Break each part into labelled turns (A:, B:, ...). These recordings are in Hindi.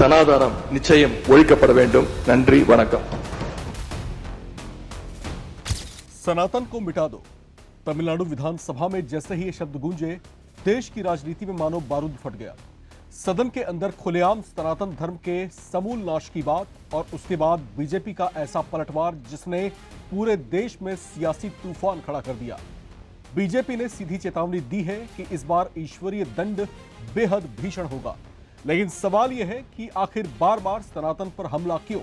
A: சனாதானம் நிச்சயம் ஒழிக்கப்பட வேண்டும். நன்றி, வணக்கம்.
B: सनातन को मिटा दो। तमिलनाडु विधानसभा में जैसे ही ये शब्द गूंजे, देश की राजनीति में मानो बारूद फट गया। सदन के अंदर खुलेआम सनातन धर्म के समूल नाश की बात और उसके बाद बीजेपी का ऐसा पलटवार जिसने पूरे देश में सियासी तूफान खड़ा कर दिया। बीजेपी ने सीधी चेतावनी दी है कि इस बार ईश्वरीय दंड बेहद भीषण होगा। लेकिन सवाल यह है कि आखिर बार बार सनातन पर हमला क्यों?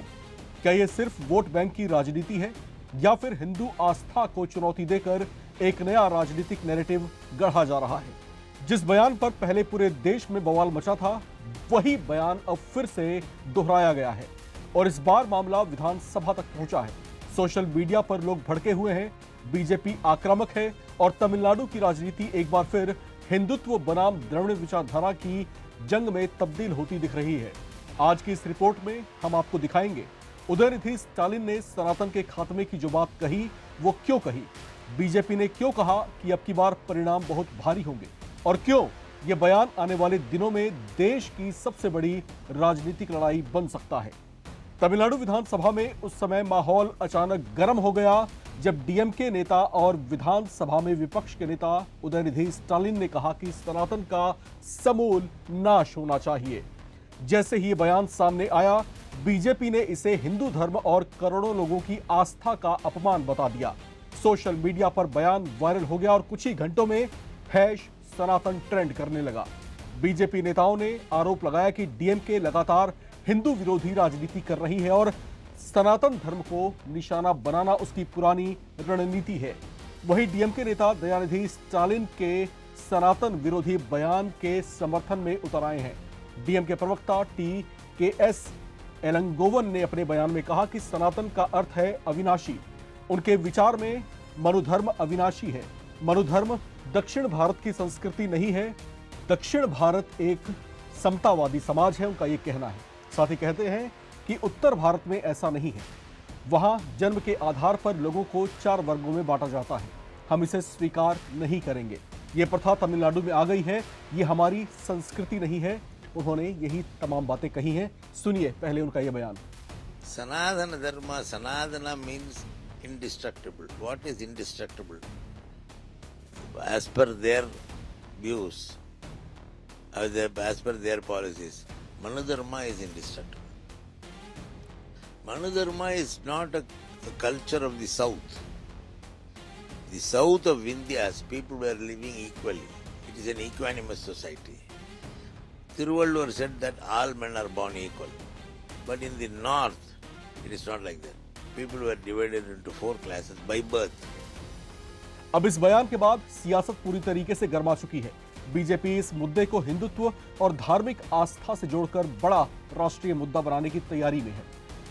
B: क्या यह सिर्फ वोट बैंक की राजनीति है या फिर हिंदू आस्था को चुनौती देकर एक नया राजनीतिक नैरेटिव गढ़ा जा रहा है? जिस बयान पर पहले पूरे देश में बवाल मचा था, वही बयान अब फिर से दोहराया गया है और इस बार मामला विधानसभा तक पहुंचा है। सोशल मीडिया पर लोग भड़के हुए हैं, बीजेपी आक्रामक है और तमिलनाडु की राजनीति एक बार फिर हिंदुत्व बनाम द्रविड़ विचारधारा की जंग में तब्दील होती दिख रही है। आज की इस रिपोर्ट में हम आपको दिखाएंगे उदयनिधि स्टालिन ने सनातन के खात्मे की जो बात कही वो क्यों कही, बीजेपी ने क्यों कहा कि अब की बार परिणाम बहुत भारी होंगे और क्यों ये बयान आने वाले दिनों में देश की सबसे बड़ी राजनीतिक लड़ाई बन सकता है। तमिलनाडु विधानसभा में उस समय माहौल अचानक गर्म हो गया जब डीएमके नेता और विधानसभा में विपक्ष के नेता उदयनिधि स्टालिन ने कहा कि सनातन का समूल नाश होना चाहिए। जैसे ही ये बयान सामने आया, बीजेपी ने इसे हिंदू धर्म और करोड़ों लोगों की आस्था का अपमान बता दिया। सोशल मीडिया पर बयान वायरल हो गया और कुछ ही घंटों में हैश सनातन ट्रेंड करने लगा। बीजेपी नेताओं ने आरोप लगाया कि डीएमके लगातार हिंदू विरोधी राजनीति कर रही है और सनातन धर्म को निशाना बनाना उसकी पुरानी रणनीति है। वहीं डीएमके नेता दयानिधि स्टालिन के सनातन विरोधी बयान के समर्थन में उतर आए हैं। डीएमके प्रवक्ता टी.के.एस. एलंगोवन ने अपने बयान में कहा कि सनातन का अर्थ है अविनाशी। उनके विचार में मनुधर्म अविनाशी है। मनुधर्म दक्षिण भारत की संस्कृति नहीं है। दक्षिण भारत एक समतावादी समाज है, उनका यह कहना है। साथ ही कहते हैं कि उत्तर भारत में ऐसा नहीं है। वहां जन्म के आधार पर लोगों को 4 वर्गों में बांटा जाता है। हम इसे स्वीकार नहीं करेंगे। ये प्रथा तमिलनाडु में आ गई है, ये हमारी संस्कृति नहीं है। उन्होंने यही तमाम बातें कही हैं। सुनिए पहले उनका यह बयान।
C: सनातन धर्म, सनातन means indestructible. What is indestructible? As per their views, as per their policies, Manu Dharma is indestructible. Manu Dharma is not a culture of the south. The south of India, people were living equally. It is an equanimous society. Thiruvalluvar said that all men are born equal. But in the north, it is not like that. People were divided into 4 classes by birth.
B: अब इस बयान के बाद सियासत पूरी तरीके से गर्मा चुकी है। बीजेपी इस मुद्दे को हिंदुत्व और धार्मिक आस्था से जोड़कर बड़ा राष्ट्रीय मुद्दा बनाने की तैयारी में है।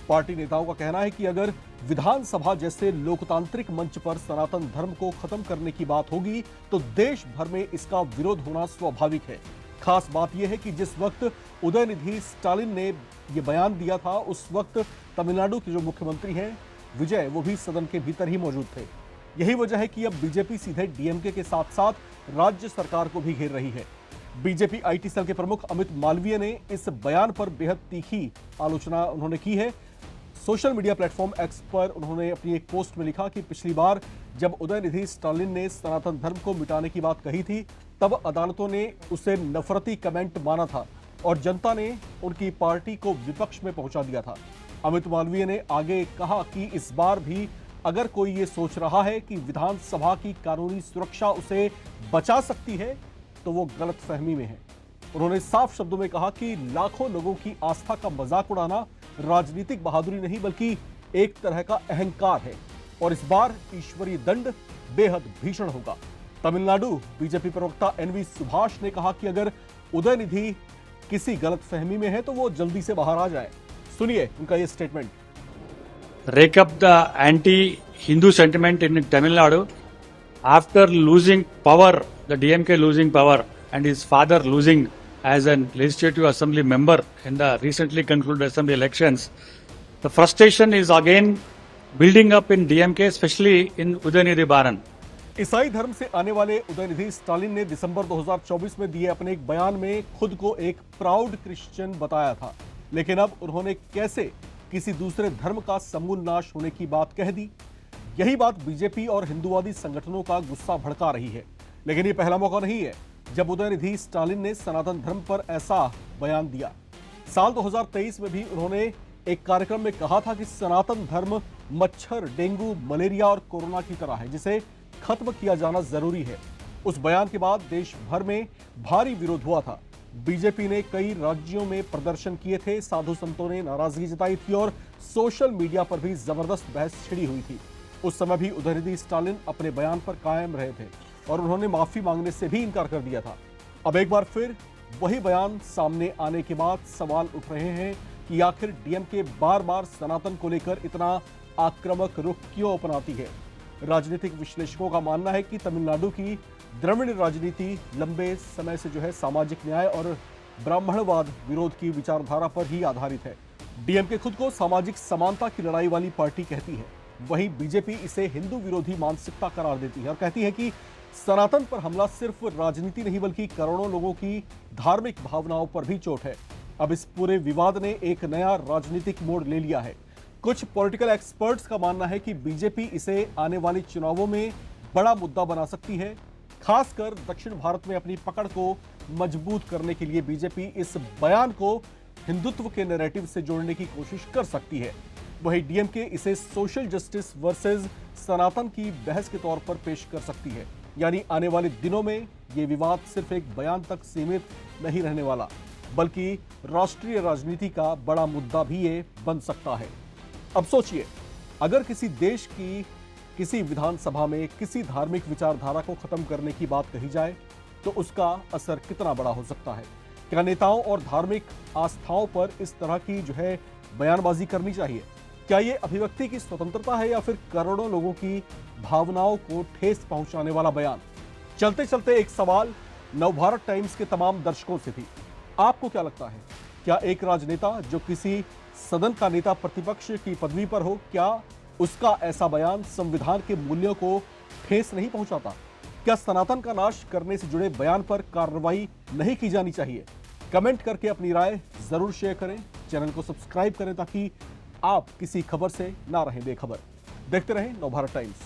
B: पार्टी नेताओं का कहना है कि अगर विधानसभा जैसे लोकतांत्रिक मंच पर सनातन धर्म को खत्म करने की बात होगी तो देश भर में इसका विरोध होना स्वाभाविक है। खास बात यह है कि जिस वक्त उदयनिधि स्टालिन ने यह बयान दिया था, उस वक्त तमिलनाडु के जो मुख्यमंत्री हैं विजय, वो भी सदन के भीतर ही मौजूद थे। यही वजह है कि अब बीजेपी सीधे डीएमके के साथ साथ राज्य सरकार को भी घेर रही है। बीजेपी आईटी सेल के प्रमुख अमित मालवीय ने इस बयान पर बेहद तीखी आलोचना उन्होंने की है। सोशल मीडिया प्लेटफॉर्म एक्स पर उन्होंने अपनी एक पोस्ट में लिखा कि पिछली बार जब उदयनिधि स्टालिन ने सनातन धर्म को मिटाने की बात कही थी, तब अदालतों ने उसे नफरती कमेंट माना था और जनता ने उनकी पार्टी को विपक्ष में पहुंचा दिया था। अमित मालवीय ने आगे कहा कि इस बार भी अगर कोई ये सोच रहा है कि विधानसभा की कानूनी सुरक्षा उसे बचा सकती है तो वो गलतफहमी में है। उन्होंने साफ शब्दों में कहा कि लाखों लोगों की आस्था का मजाक उड़ाना राजनीतिक बहादुरी नहीं बल्कि एक तरह का अहंकार है और इस बार ईश्वरीय दंड बेहद भीषण होगा। तमिलनाडु बीजेपी प्रवक्ता एनवी सुभाष ने कहा कि अगर उदयनिधि किसी गलतफहमी में है तो वो जल्दी से बाहर आ जाए। सुनिए उनका ये statement.
D: Rake up the anti-Hindu sentiment in Tamil Nadu after losing power, the DMK losing power and his father losing as a legislative assembly member in the recently concluded assembly elections. The frustration is again building up in DMK, especially in Udayanidhi Baran.
B: ईसाई धर्म से आने वाले उदयनिधि स्टालिन ने दिसंबर 2024 में दिए अपने एक बयान में खुद को एक प्राउड क्रिश्चियन बताया था। लेकिन अब उन्होंने कैसे किसी दूसरे धर्म का समूल नाश होने की बात कह दी। यही बात बीजेपी और हिंदूवादी संगठनों का गुस्सा भड़का रही है। लेकिन ये पहला मौका नहीं है जब उदयनिधि स्टालिन ने सनातन धर्म पर ऐसा बयान दिया। साल 2023 में भी उन्होंने एक कार्यक्रम में कहा था कि सनातन धर्म मच्छर, डेंगू, मलेरिया और कोरोना की तरह है, जिसे खत्म किया जाना जरूरी है। उस बयान के बाद देश भर में भारी विरोध हुआ था। बीजेपी ने कई राज्यों में प्रदर्शन किए थे, साधु संतों ने नाराजगी जताई थी और सोशल मीडिया पर भी जबरदस्त बहस छिड़ी हुई थी। उस समय भी उदयनिधि स्टालिन अपने बयान पर कायम रहे थे और उन्होंने माफी मांगने से भी इनकार कर दिया था। अब एक बार फिर वही बयान सामने आने के बाद सवाल उठ रहे हैं कि आखिर डीएमके बार बार सनातन को लेकर इतना आक्रामक रुख क्यों अपनाती है। राजनीतिक विश्लेषकों का मानना है कि तमिलनाडु की द्रविड़ राजनीति लंबे समय से सामाजिक न्याय और ब्राह्मणवाद विरोध की विचारधारा पर ही आधारित है। डीएमके खुद को सामाजिक समानता की लड़ाई वाली पार्टी कहती है, वहीं बीजेपी इसे हिंदू विरोधी मानसिकता करार देती है और कहती है कि सनातन पर हमला सिर्फ राजनीति नहीं बल्कि करोड़ों लोगों की धार्मिक भावनाओं पर भी चोट है। अब इस पूरे विवाद ने एक नया राजनीतिक मोड़ ले लिया है। कुछ पॉलिटिकल एक्सपर्ट्स का मानना है कि बीजेपी इसे आने वाले चुनावों में बड़ा मुद्दा बना सकती है। खासकर दक्षिण भारत में अपनी पकड़ को मजबूत करने के लिए बीजेपी इस बयान को हिंदुत्व के नैरेटिव से जोड़ने की कोशिश कर सकती है। वहीं डीएमके इसे सोशल जस्टिस वर्सेस सनातन की बहस के तौर पर पेश कर सकती है। यानी आने वाले दिनों में ये विवाद सिर्फ एक बयान तक सीमित नहीं रहने वाला, बल्कि राष्ट्रीय राजनीति का बड़ा मुद्दा भी ये बन सकता है। अब सोचिए, अगर किसी देश की किसी विधानसभा में किसी धार्मिक विचारधारा को खत्म करने की बात कही जाए तो उसका असर कितना बड़ा हो सकता है। क्या नेताओं और धार्मिक आस्थाओं पर इस तरह की बयानबाजी करनी चाहिए? क्या ये अभिव्यक्ति की स्वतंत्रता है या फिर करोड़ों लोगों की भावनाओं को ठेस पहुंचाने वाला बयान? चलते चलते एक सवाल नवभारत टाइम्स के तमाम दर्शकों से थी। आपको क्या लगता है, क्या एक राजनेता जो किसी सदन का नेता प्रतिपक्ष की पदवी पर हो, क्या उसका ऐसा बयान संविधान के मूल्यों को ठेस नहीं पहुंचाता? क्या सनातन का नाश करने से जुड़े बयान पर कार्रवाई नहीं की जानी चाहिए? कमेंट करके अपनी राय जरूर शेयर करें। चैनल को सब्सक्राइब करें ताकि आप किसी खबर से ना रहें बेखबर। देखते रहें नवभारत टाइम्स।